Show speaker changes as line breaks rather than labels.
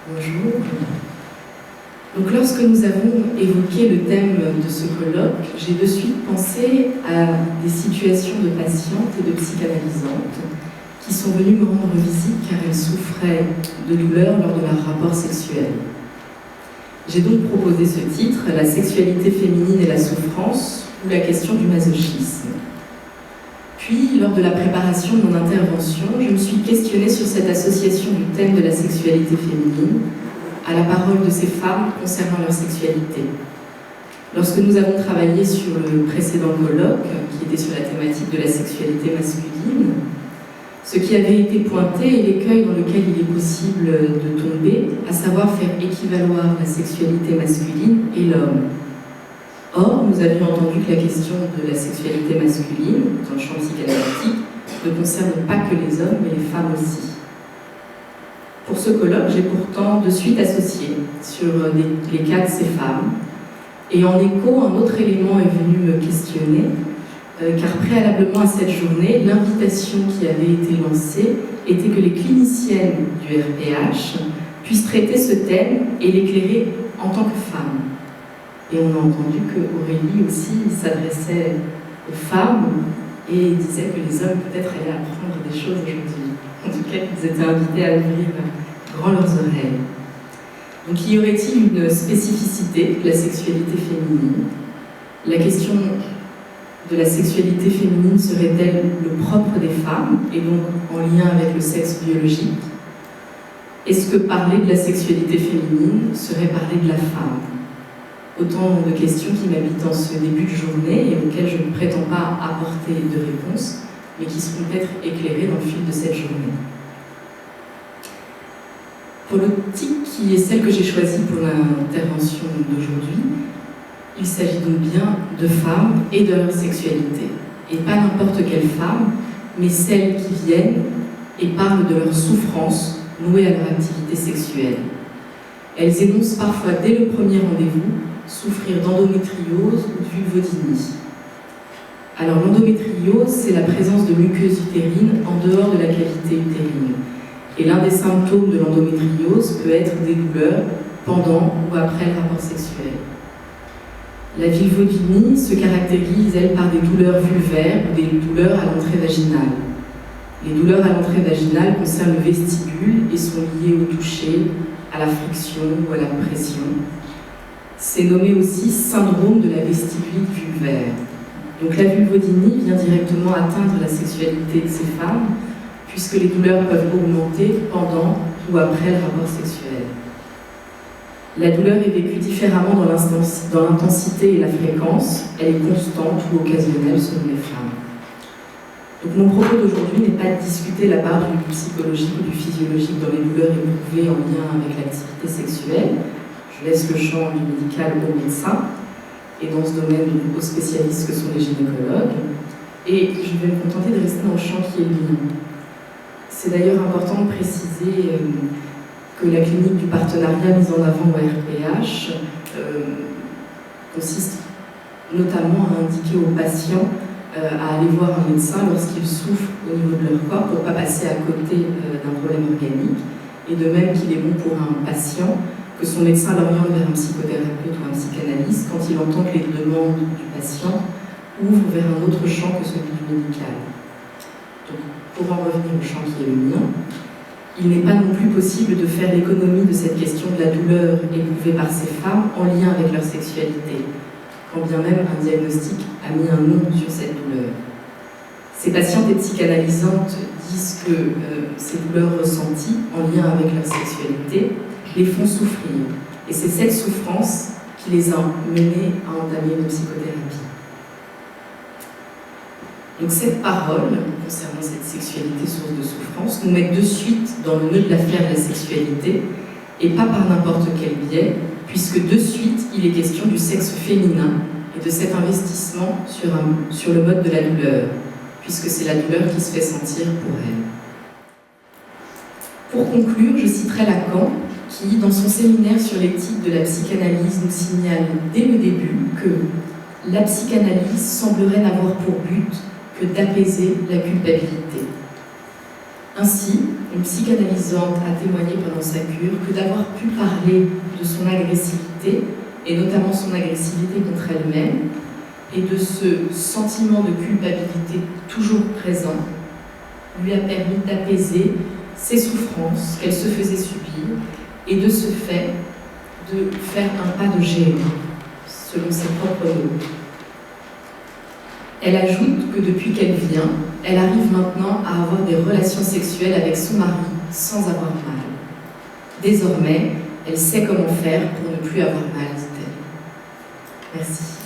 Bonjour. Donc, lorsque nous avons évoqué le thème de ce colloque, j'ai de suite pensé à des situations de patientes et de psychanalysantes qui sont venues me rendre visite car elles souffraient de douleurs lors de leur rapport sexuel. J'ai donc proposé ce titre, La sexualité féminine et la souffrance, ou la question du masochisme. Puis, lors de la préparation de mon intervention, je me suis questionnée sur cette association du thème de la sexualité féminine à la parole de ces femmes concernant leur sexualité. Lorsque nous avons travaillé sur le précédent colloque, qui était sur la thématique de la sexualité masculine, ce qui avait été pointé est l'écueil dans lequel il est possible de tomber, à savoir faire équivaloir la sexualité masculine et l'homme. Or, nous avions entendu que la question de la sexualité masculine, dans le champ psychanalytique, ne concerne pas que les hommes, mais les femmes aussi. Pour ce colloque, j'ai pourtant de suite associé sur les cas de ces femmes, et en écho, un autre élément est venu me questionner, car préalablement à cette journée, l'invitation qui avait été lancée était que les cliniciennes du RPH puissent traiter ce thème et l'éclairer en tant que femme. Et on a entendu qu'Aurélie aussi s'adressait aux femmes et disait que les hommes peut-être allaient apprendre des choses aujourd'hui. En tout cas, ils étaient invités à ouvrir grand leurs oreilles. Donc, y aurait-il une spécificité de la sexualité féminine? La question de la sexualité féminine serait-elle le propre des femmes et donc en lien avec le sexe biologique? Est-ce que parler de la sexualité féminine serait parler de la femme? Autant de questions qui m'habitent en ce début de journée et auxquelles je ne prétends pas apporter de réponse, mais qui seront peut-être éclairées dans le fil de cette journée. Pour l'optique qui est celle que j'ai choisie pour l'intervention d'aujourd'hui, il s'agit donc bien de femmes et de leur sexualité. Et pas n'importe quelle femme, mais celles qui viennent et parlent de leur souffrance nouée à leur activité sexuelle. Elles énoncent parfois dès le premier rendez-vous souffrir d'endométriose ou de vulvodynie. Alors l'endométriose, c'est la présence de muqueuse utérine en dehors de la cavité utérine. Et l'un des symptômes de l'endométriose peut être des douleurs pendant ou après le rapport sexuel. La vulvodynie se caractérise, elle, par des douleurs vulvaires ou des douleurs à l'entrée vaginale. Les douleurs à l'entrée vaginale concernent le vestibule et sont liées au toucher, à la friction ou à la pression. C'est nommé aussi syndrome de la vestibulite vulvaire. Donc la vulvodynie vient directement atteindre la sexualité de ces femmes, puisque les douleurs peuvent augmenter pendant ou après le rapport sexuel. La douleur est vécue différemment dans l'intensité et la fréquence, elle est constante ou occasionnelle selon les femmes. Donc mon propos d'aujourd'hui n'est pas de discuter la part du psychologique ou du physiologique dans les douleurs éprouvées en lien avec l'activité sexuelle. Je laisse le champ du médical aux médecins, et dans ce domaine aux spécialistes que sont les gynécologues, et je vais me contenter de rester dans le champ qui est le mien. C'est d'ailleurs important de préciser que la clinique du partenariat mise en avant au RPH consiste notamment à indiquer aux patients à aller voir un médecin lorsqu'ils souffrent au niveau de leur corps pour ne pas passer à côté d'un problème organique, et de même qu'il est bon pour un patient que son médecin l'oriente vers un psychothérapeute ou un psychanalyste quand il entend que les demandes du patient ouvrent vers un autre champ que celui du médical. Donc, pour en revenir au champ qui est le mien, il n'est pas non plus possible de faire l'économie de cette question de la douleur éprouvée par ces femmes en lien avec leur sexualité, quand bien même un diagnostic a mis un nom sur cette douleur. Ces patientes et psychanalysantes disent que ces douleurs ressenties en lien avec leur sexualité les font souffrir. Et c'est cette souffrance qui les a menées à entamer une psychothérapie. Donc cette parole, concernant cette sexualité source de souffrance, nous met de suite dans le nœud de l'affaire de la sexualité, et pas par n'importe quel biais, puisque de suite il est question du sexe féminin et de cet investissement sur le mode de la douleur, puisque c'est la douleur qui se fait sentir pour elle. Pour conclure, je citerai Lacan, qui, dans son séminaire sur l'éthique de la psychanalyse, nous signale dès le début que la psychanalyse semblerait n'avoir pour but que d'apaiser la culpabilité. Ainsi, une psychanalysante a témoigné pendant sa cure que d'avoir pu parler de son agressivité, et notamment son agressivité contre elle-même, et de ce sentiment de culpabilité toujours présent, lui a permis d'apaiser ses souffrances qu'elle se faisait subir, et de ce fait, de faire un pas de géant, selon ses propres mots. Elle ajoute que depuis qu'elle vient, elle arrive maintenant à avoir des relations sexuelles avec son mari sans avoir mal. Désormais, elle sait comment faire pour ne plus avoir mal, dit-elle. Merci.